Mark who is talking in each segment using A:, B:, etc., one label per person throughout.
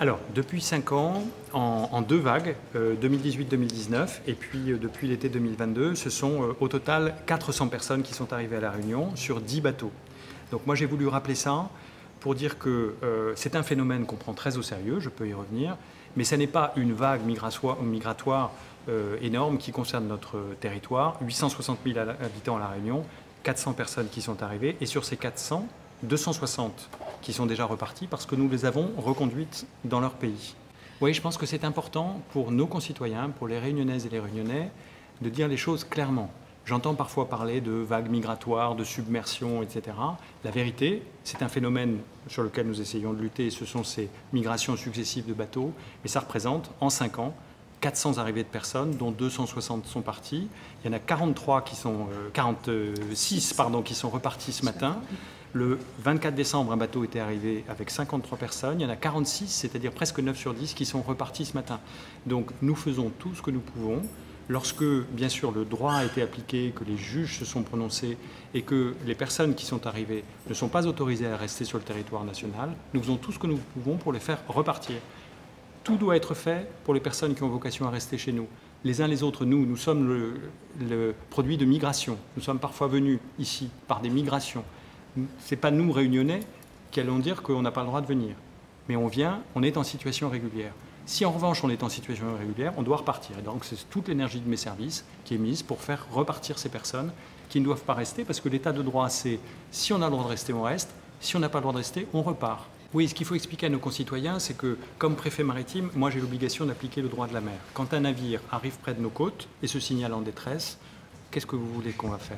A: Alors, depuis 5 ans, en 2 vagues, 2018-2019 et puis depuis l'été 2022, ce sont au total 400 personnes qui sont arrivées à La Réunion sur 10 bateaux. Donc moi j'ai voulu rappeler ça pour dire que c'est un phénomène qu'on prend très au sérieux, je peux y revenir, mais ce n'est pas une vague migratoire énorme qui concerne notre territoire. 860 000 habitants à La Réunion, 400 personnes qui sont arrivées, et sur ces 400, 260 qui sont déjà repartis parce que nous les avons reconduites dans leur pays. Oui, je pense que c'est important pour nos concitoyens, pour les Réunionnaises et les Réunionnais, de dire les choses clairement. J'entends parfois parler de vagues migratoires, de submersion, etc. La vérité, c'est un phénomène sur lequel nous essayons de lutter, ce sont ces migrations successives de bateaux, mais ça représente, en 5 ans, 400 arrivées de personnes, dont 260 sont partis. Il y en a 46 qui sont repartis ce matin. Le 24 décembre, un bateau était arrivé avec 53 personnes. Il y en a 46, c'est-à-dire presque 9 sur 10, qui sont repartis ce matin. Donc nous faisons tout ce que nous pouvons. Lorsque, bien sûr, le droit a été appliqué, que les juges se sont prononcés et que les personnes qui sont arrivées ne sont pas autorisées à rester sur le territoire national, nous faisons tout ce que nous pouvons pour les faire repartir. Tout doit être fait pour les personnes qui ont vocation à rester chez nous. Les uns les autres, nous sommes le produit de migration. Nous sommes parfois venus ici par des migrations. Ce n'est pas nous, Réunionnais, qui allons dire qu'on n'a pas le droit de venir. Mais on vient, on est en situation régulière. Si en revanche on est en situation irrégulière, on doit repartir. Et donc c'est toute l'énergie de mes services qui est mise pour faire repartir ces personnes qui ne doivent pas rester, parce que l'état de droit, c'est si on a le droit de rester, on reste. Si on n'a pas le droit de rester, on repart. Oui, ce qu'il faut expliquer à nos concitoyens, c'est que, comme préfet maritime, moi j'ai l'obligation d'appliquer le droit de la mer. Quand un navire arrive près de nos côtes et se signale en détresse, qu'est-ce que vous voulez qu'on va faire?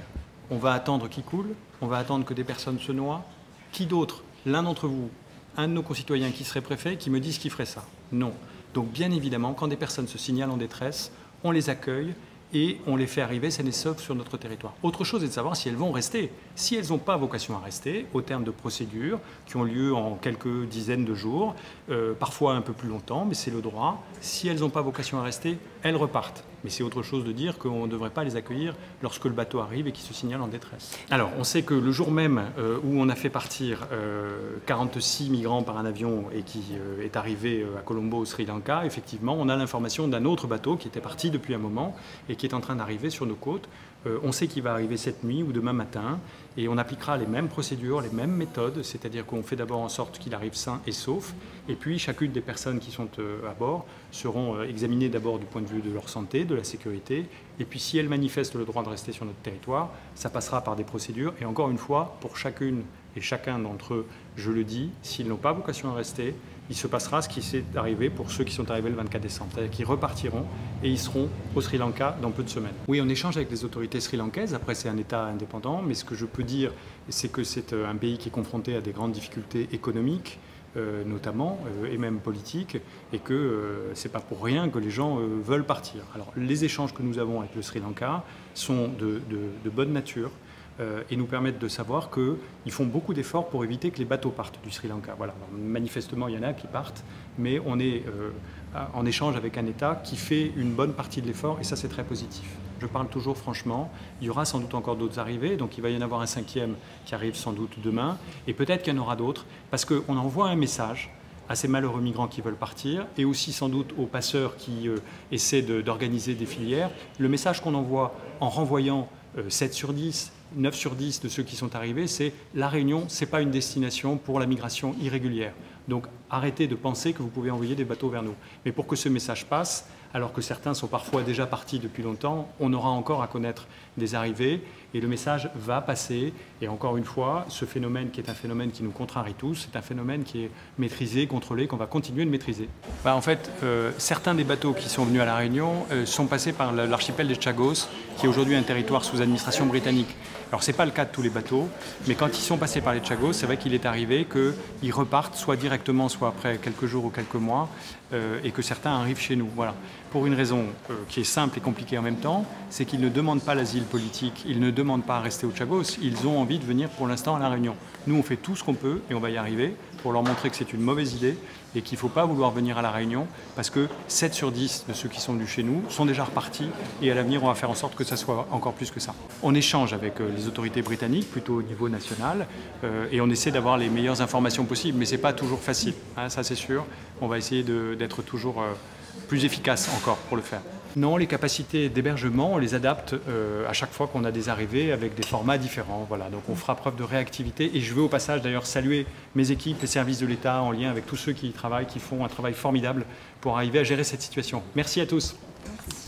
A: On va attendre qu'il coule? On va attendre que des personnes se noient? Qui d'autre? L'un d'entre vous, un de nos concitoyens qui serait préfet, qui me dise qu'il ferait ça? Non. Donc bien évidemment, quand des personnes se signalent en détresse, on les accueille et on les fait arriver saines et sauves sur notre territoire. Autre chose est de savoir si elles vont rester. Si elles n'ont pas vocation à rester, au terme de procédures qui ont lieu en quelques dizaines de jours, parfois un peu plus longtemps, mais c'est le droit. Si elles n'ont pas vocation à rester, elles repartent. Mais c'est autre chose de dire qu'on ne devrait pas les accueillir lorsque le bateau arrive et qu'il se signale en détresse. Alors, on sait que le jour même où on a fait partir 46 migrants par un avion et qui est arrivé à Colombo, au Sri Lanka, effectivement, on a l'information d'un autre bateau qui était parti depuis un moment et qui est en train d'arriver sur nos côtes. On sait qu'il va arriver cette nuit ou demain matin et on appliquera les mêmes procédures, les mêmes méthodes, c'est-à-dire qu'on fait d'abord en sorte qu'il arrive sain et sauf, et puis chacune des personnes qui sont à bord seront examinées d'abord du point de vue de leur santé, de la sécurité, et puis si elles manifestent le droit de rester sur notre territoire, ça passera par des procédures, et encore une fois, pour chacune et chacun d'entre eux, je le dis, s'ils n'ont pas vocation à rester, il se passera ce qui s'est arrivé pour ceux qui sont arrivés le 24 décembre. C'est-à-dire qu'ils repartiront et ils seront au Sri Lanka dans peu de semaines. Oui, on échange avec les autorités sri-lankaises. Après, c'est un État indépendant. Mais ce que je peux dire, c'est que c'est un pays qui est confronté à des grandes difficultés économiques, notamment, et même politiques, et que c'est pas pour rien que les gens veulent partir. Alors, les échanges que nous avons avec le Sri Lanka sont de bonne nature. Et nous permettent de savoir qu'ils font beaucoup d'efforts pour éviter que les bateaux partent du Sri Lanka. Voilà. Manifestement, il y en a qui partent, mais on est en échange avec un État qui fait une bonne partie de l'effort, et ça, c'est très positif. Je parle toujours franchement, il y aura sans doute encore d'autres arrivées, donc il va y en avoir un 5e qui arrive sans doute demain, et peut-être qu'il y en aura d'autres, parce qu'on envoie un message à ces malheureux migrants qui veulent partir, et aussi sans doute aux passeurs qui essaient d'organiser des filières. Le message qu'on envoie en renvoyant 7 sur 10, 9 sur 10 de ceux qui sont arrivés, c'est La Réunion, ce n'est pas une destination pour la migration irrégulière. Donc arrêtez de penser que vous pouvez envoyer des bateaux vers nous. Mais pour que ce message passe, alors que certains sont parfois déjà partis depuis longtemps, on aura encore à connaître des arrivées et le message va passer. Et encore une fois, ce phénomène qui est un phénomène qui nous contrarie tous, c'est un phénomène qui est maîtrisé, contrôlé, qu'on va continuer de maîtriser. En fait, certains des bateaux qui sont venus à La Réunion sont passés par l'archipel des Chagos, qui est aujourd'hui un territoire sous administration britannique. Alors ce n'est pas le cas de tous les bateaux, mais quand ils sont passés par les Chagos, c'est vrai qu'il est arrivé qu'ils repartent soit directement, soit après quelques jours ou quelques mois, et que certains arrivent chez nous. Voilà. Pour une raison qui est simple et compliquée en même temps, c'est qu'ils ne demandent pas l'asile politique, ils ne demandent pas à rester aux Chagos, ils ont envie de venir pour l'instant à La Réunion. Nous, on fait tout ce qu'on peut, et on va y arriver, pour leur montrer que c'est une mauvaise idée, et qu'il ne faut pas vouloir venir à La Réunion, parce que 7 sur 10 de ceux qui sont venus chez nous sont déjà repartis, et à l'avenir, on va faire en sorte que ça soit encore plus que ça. On échange avec les autorités britanniques, plutôt au niveau national, et on essaie d'avoir les meilleures informations possibles, mais ce n'est pas toujours facile. hein, ça c'est sûr. On va essayer d'être toujours plus efficace encore pour le faire. Non, les capacités d'hébergement, on les adapte à chaque fois qu'on a des arrivées avec des formats différents. Voilà, donc on fera preuve de réactivité. Et je veux au passage d'ailleurs saluer mes équipes, les services de l'État en lien avec tous ceux qui y travaillent, qui font un travail formidable pour arriver à gérer cette situation. Merci à tous.
B: Merci.